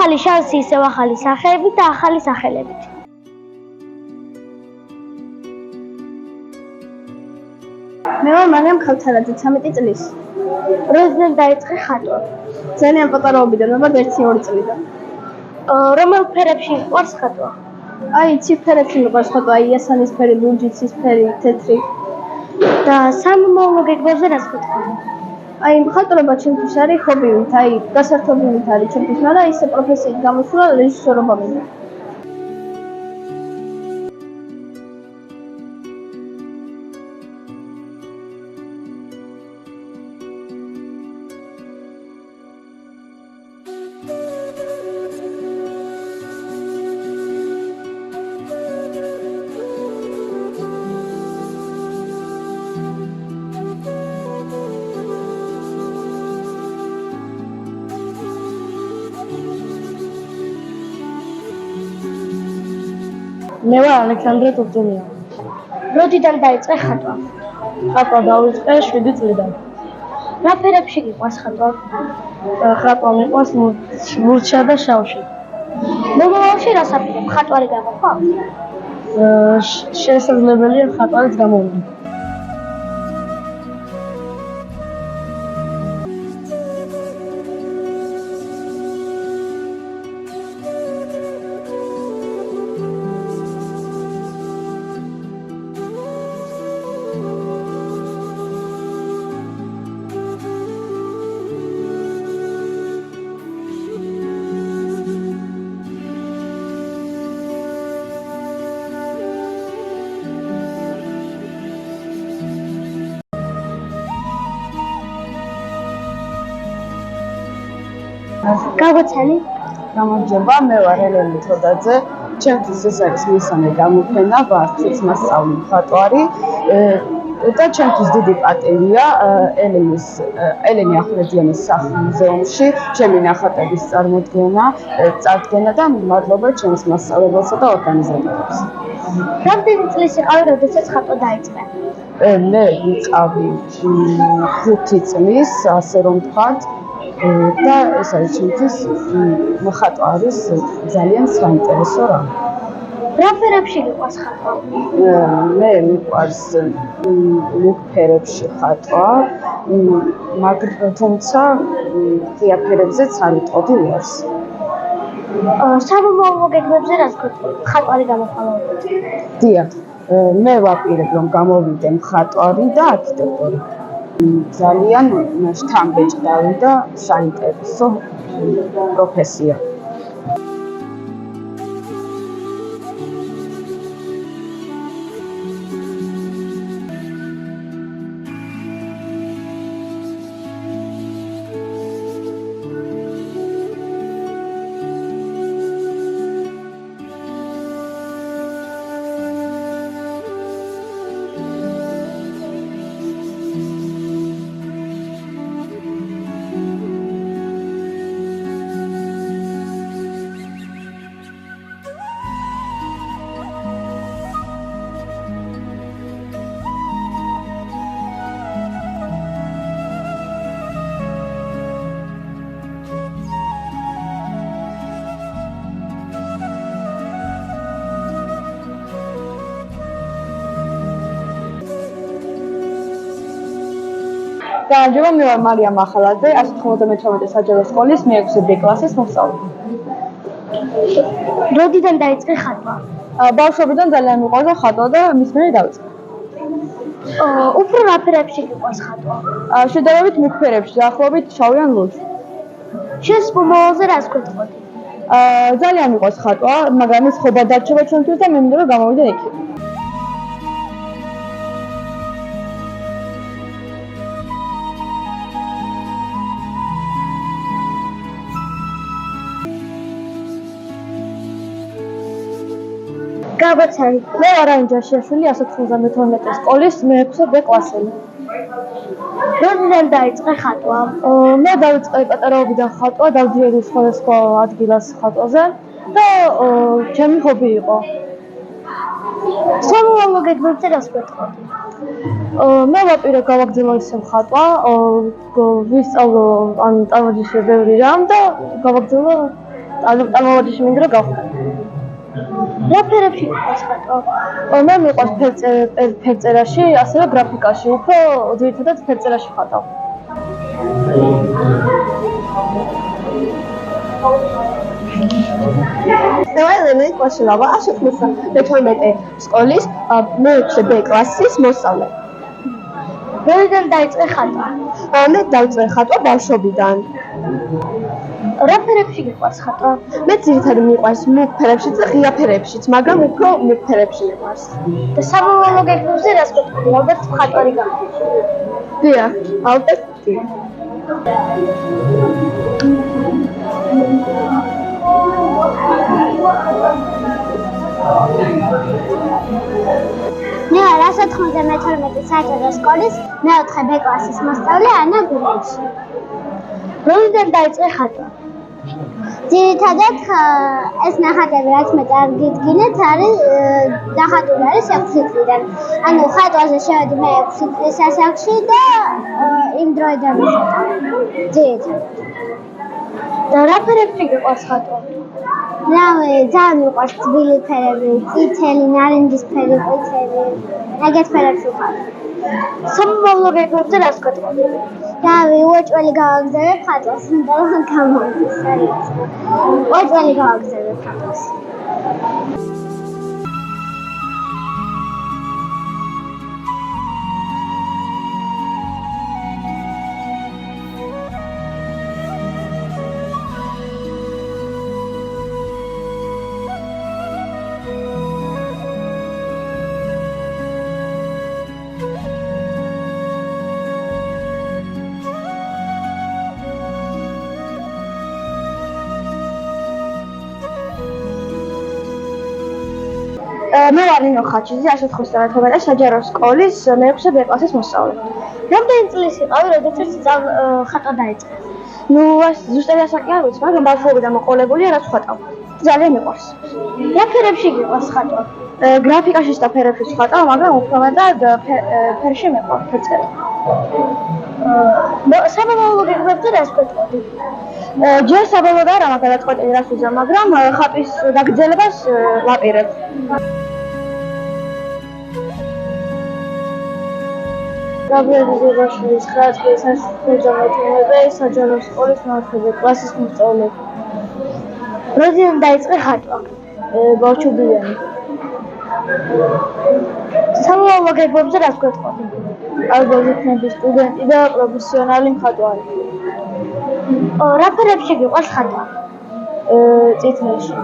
ახალი შანსი ისევ ახალი სახეებით და ახალი სახელებით. მე ვარ მარიამ ქავთარაძე, 13 წლის. როდესაც დაიწყე ხატვა? ძალიან პატარაობიდან, ალბათ 1-2 წლიდან. რომელ ფერებში მიყვარს ხატვა? აი, ციფრებში მიყვარს ხატვა, იასანისფერი, ლურჯიცისფერი, თეთრი. და სამომავლო გეგმებზე რას გეტყვი? აი, მხატვრობა ჩემთვის არის ჰობივით, აი, გასართობივით არის ჩემთვის, მაგრამ ისე პროფესიით გამოსვლა რეჟისორობა მინდა. მე ვარ ალექსანდრე ტურტუნია. როდიდან დაიწყე ხატვა? ხატვა დავიწყე 7 წლიდან. რა ფერებში გიყვარს ხატვა? ხატვა მიყვარს ლურჯსა და შავში. მომავალში რას აპირებ? ხატვარი გამოხვალ? შესაძლებელია ხატვარიც გამოვიდე. გავაცანი? გამარჯობა, მე ვარ ელენე თოდაძე. ჩემთვის ეს არის მესამე გამოფენა, ვარციც მასწავლი მხატვარი და ჩემთვის დიდი პატივია ელენე ახვლედიანის სახლ-მუზეუმში ჩემი ნახატების წარდგენა და მადლობა ჩემს მასწავლებელსა და ორგანიზატორებს. რამდენი წლის იყავი, როდესაც ხატვა დაიწყე? მე ვიყავი 5 წლის, ასე რომ ვთქვათ. და ეს არის ჩემთვის ხატვა არის ძალიან საინტერესო რამ. რა ფერებში გიყვარს ხატვა? მე მიყვარს მუქ ფერებში ხატვა, მაგრამ თუმცა ღია ფერებზეც არ ვიტყოდი უარს. სამომავლო გეგმებზე რას გეტყვი? ხატვარი გამოხვალავთ? დიახ, მე ვაპირებ რომ გამოვიდე მხატვარი და არქიტექტორი. ძალიან შთამბეჭდავი და საინტერესო პროფესია. გამარჯობა, მე ვარ მარიამ ახალაძე, 198 საჯარო სკოლის მე-6 B კლასის მოსწავლე. როდიდან დაიწყე ხატვა? ბავშვობიდან ძალიან მიყვარდა ხატვა და მის მერე დავიწყე. უფრო რა ფერებში გიყვარს ხატვა? შედარებით მუქ ფერებში, დაახლოებით შავი ან ლურჯი. შენს მომავალზე რას გეტყვი? ძალიან მიყვარს ხატვა, მაგრამ ეს ხობა დარჩება ჩვენთვის და მე მინდა რომ გამოვიდე იქ. გავაცანი? მე ვარ ანჯა შეშვილი 192 სკოლის მე-6 B კლასელი. როდიდან დაიწყე ხატვა? მე დავიწყე პატარაობიდან ხატვა, დავდიოდი სხვადასხვა ადგილას ხატვაზე და ჩემი ჰობი იყო. სამომავლო გეგმებზე რას გეტყვი? მე ვაპირებ გავაგრძელო ისე ხატვა, ვისწავლო ან წარმოდიშე ბევრი რამ და გავაგრძელო წარმომადგენლში მინდა რომ გავხდე. რა ფერებში გიყვარს ხატვა? მე მიყვარს ფერწერაში, ასევე გრაფიკაში, უფრო ძირითადად ფერწერაში ხატავ. მე ყვაშილავა 192 სკოლის მე-6 B კლასის მოსწავლე. როდესაც დაიწყე ხატვა? მე დავიწყე ხატვა ბავშვობიდან. რა ფერებში გიყვარს ხატვა? მე ძირითადად მიყვარს მუქ ფერებშიც და ღია ფერებშიც, მაგრამ უფრო მუქ ფერებში მიყვარს. და სამომავლო გეგმებზე რას გეტყვი? ალბათ მხატვარი გამოდის. დიახ, ალბათ. მე 192 საჯარო სკოლის მე-4 B კლასის მოსწავლე ანა გურიევი. როდესაც დაიწყე ხატვა? ძირითადად ეს ნახატები რაც მე წარგიდგინეთ არის დახატული არის 6 წლიდან. ანუ ხატვაზე შევედი მე 6 წლის ასაკში და იმ დროიდან ვიხატავ. ძირითადად. და რა ფერებში გიყვარს ხატვა? ძალიან მიყვარს თბილი ფერები, წითელი, ნარინჯისფერი, ყვითელი, ეგეთ ფერებში ვხატავ. სამომავლო გეგმებზე რას გეტყვი? უოჭველი გავაგზავნებ ხატვას, და გამომდის არის. უოჭველი გავაგზავნებ ხატვას. მე ვარ ნინო ხაჩიძე 192 საჯარო სკოლის მე-6 B კლასის მოსწავლე. რამდენი წლის იყავი, როდესაც ხატვა დაიწყე? ზუსტად ასაკი არ ვიცი, მაგრამ ბავშვობიდან მოყოლებულია რაც ვხატავ. ძალიან მიყვარს. რა ფერებში გიყვარს ხატვა? გრაფიკაშიც და ფერებშიც ვხატავ, მაგრამ უფრო მეტად ფერში მიყვარს ფერწერა. სამომავლო გეგმებზე რას გეტყვი? ჯერ საბოლოოდ არა მაგ გადაწყვეტილი რას ვიზამ, მაგრამ ხატვის გაგრძელებას ვაპირებ. გაბრიელი ზურაბაშვილის 9 წლის ასაკში საჯარო სკოლის მე-4 B კლასის მოსწავლე. როდესაც დაიწყე ხატვა? ბავშვობიდან. სამომავლო გეგმებზე რას გეტყვი? ალბათ იქნები სტუდენტი და პროფესიონალი მხატვარი. რა ფერებში გიყვარს ხატვა? წითელში.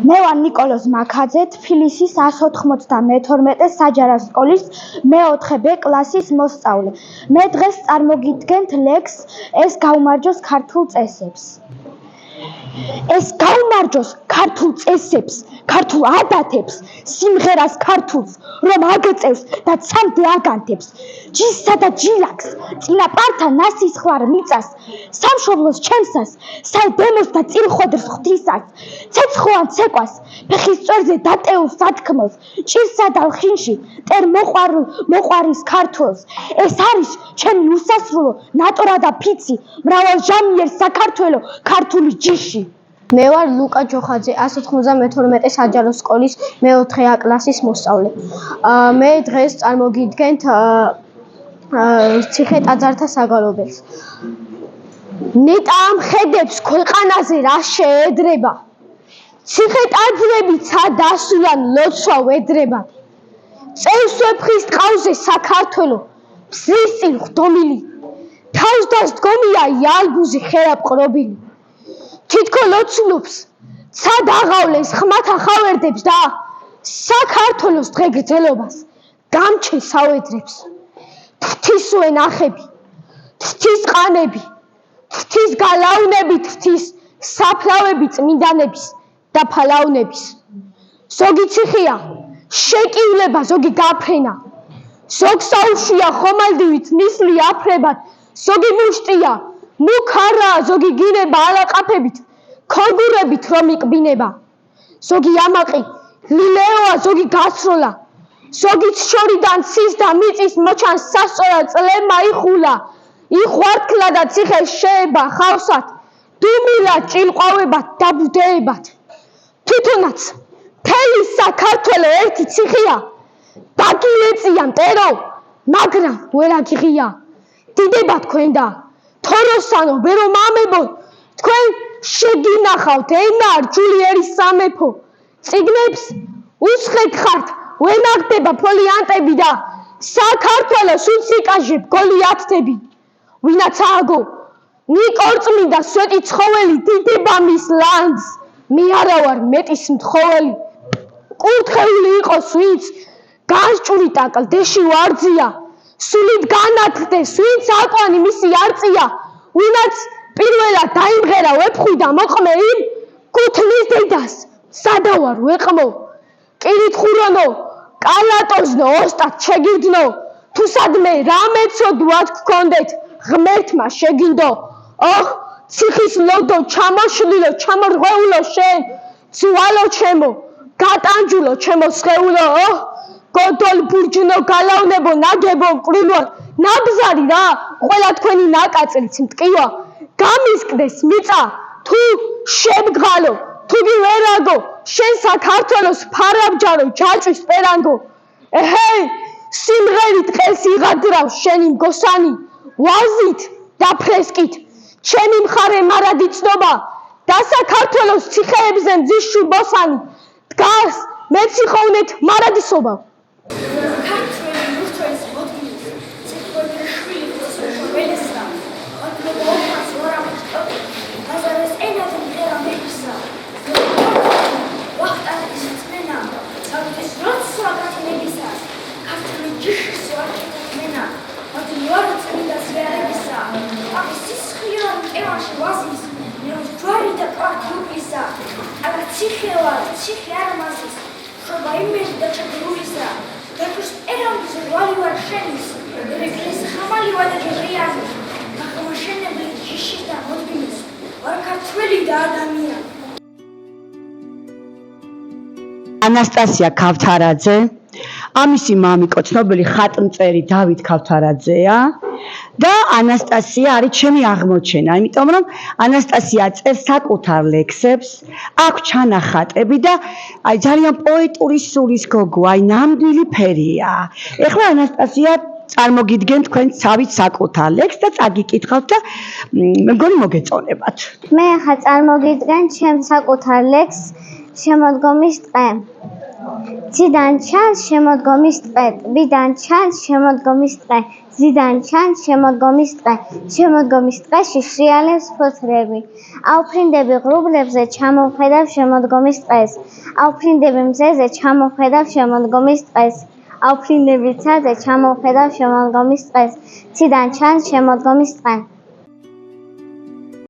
მე ვარ ნიკოლოზ მაქაძე, თბილისის 192 საჯარო სკოლის მე-4 B კლასის მოსწავლე. მე დღეს წარმოგიდგენთ ლექსს ეს გაუმარჯოს ქართულ წესებს. ეს გაუმარჯოს ქართულ წესებს, ქართულ ადათებს, სიმღერას ქართულს, რომ აგწევს და ცამდე აგანთებს. ჯისსა და ჯილაკს, წინაპართა ნასისხლარ მიწას, სამშობლოს ჩემსას, საიდემოს და წირხვედრს ღვთისას, ცეცხლოვან ცეკვას, ფეხის წვერზე დატეულ სათქმელს, ჭირსა და ლხინში, ტერ მოყვარის ქართველს. ეს არის ჩემი უსასრულო ნატორა და ფიცი, მრავალჟამიერ საქართველო ქართული ჯიში. მე ვარ ლუკა ჯოხაძე 192 საჯარო სკოლის მე-4 A კლასის მოსწავლე. მე დღეს წარმოგიდგენთ ციხე-ტაძართა საგალობელს. ნეტა ამ ხედებს ქვეყანაზე რა შეედრება? ციხე-ტაძრები ცა დასულან ლოცვა ვედრება. წევს ვეფხის ტყავზე საქართველო, მზის წინ ხდომილი. თავს დასდგომია იალბუზი ხერაპყრობილი თითქო ლოცულობს ცად აღავლეს ხმათა ხავერდებს და საქართველოს დღეგრძელობას გამჩეს ავედრებს თთისვე ნახები თთის ყანები თთის გალავნები თთის საფლავები წმინდანების და ფალავნების ზოგი ციხია შეკივლება ზოგი გაფრენა ზოგ საუშვია ხომალდივით ნისლი აფრებად ზოგი მუშტია მუქარა ზოგი გინება ალაყაფებით ქორგურებით რომ იყბინება ზოგი ამაყი ლილეოა ზოგი გასროლა ზოგიც შორიდან cis და მიწის მოჩანს სასწორად წლება იხულა იხვართქლა და ციხე შეება ხავსად დუმილა ჭილყვავებად და ბუდეებად თვითონაც მთელი საქართველო ერთი ციხია დაგილეწია მტერო მაგრამ ვერაგიღია დიდება თქვენ და თოროსანო ვერო მამებო თქვენ შეგინახავთ ენა ჯულიერის სამეფო წიგნებს უსხეთ ხართ ვენახდება ფოლიანტები და საქართველოს უციკაჟებ გოლიათები ვინაც ააგო ნიკორწმინდა სვეტი ცხოველი დიდება მის ლანდს მე არა ვარ მეტის მთხოველი კურთხეული იყოს ვინც განსჭურიტა კლდეში ვარძია სულით განათლდეს ვინც აკვანი მისი არწია ვინაც პირველად დაიმღერა ვეფხვი და მოყმე იმ გუთნის დედას სადავარ ვეყმო კირითხურონო კალატოზნო ოსტად შეგირდნო თუსადმე რამეცოდვად გქონდეთ ღმერთმა შეგინდო ოხ ციხის ლოდო ჩამოშლილო ჩამორღვეულო შენ ძვალო ჩემო გატანჯულო ჩემო სხეულო ოხ გოდოლ ბურჯნო გალავნებო ნაგებო მყრილო ნაბზარი რა ყველა თქვენი ნაკაწრიც მტკივა გამისკდეს მიწა თუ შემდგალო თუგი ვერაგო შენ საქართველოს ფარაბჯარო ჯაჭვის პერანგო ეჰეი სიმღერით ყელს იღადრავს შენი მგოსანი ვაზით და ფრესკით ჩემი მხარე მარადი ცნობა და საქართველოს ციხეებზე მზის შუბოსანი დგას მეციხოვნეთ მარადისობა ციხე არ მასის, შობა იმედი და ჩაგრუვისა, დაკურს ერამის რვალი ვარ შენის, რეკლის ხამალი ვარ და გეღრიანი, ნახმაშენები ჯიში და მოდგინის, ვარ ქართველი და ადამიანი. ანასტასია ქავთარაძე, ამისი მამიკო ცნობილი ხატმწერი დავით ქავთარაძეა და ანასტასია არის ჩემი აღმოჩენა, იმიტომ რომ ანასტასია წერს საკუთარ ლექსებს, აქვს ჩანახატები და აი ძალიან პოეტური სულის გოგო, აი ნამდვილი ფერია. ეხლა ანასტასია წარმოგიდგენ თქვენ ცავით საკუთარ ლექსს და წაგიკითხავთ და მეგონი მოგეწონებათ. მე ახლა წარმოგიდგენ ჩემს საკუთარ ლექსს შემოდგომის ტყე. ციდან ჩანს შემოდგომის ტყე, ტბიდან ჩანს შემოდგომის ტყე, ზიდან ჩანს შემოდგომის ტყე, შემოდგომის ტყეში შრიალებს ფოთლები. ავფრინდები ღრუბლებზე ჩამოვხედავ შემოდგომის ტყეს, ავფრინდები მზეზე ჩამოვხედავ შემოდგომის ტყეს, ავფრინდები ცაზე ჩამოვხედავ შემოდგომის ტყეს, ციდან ჩანს შემოდგომის ტყე.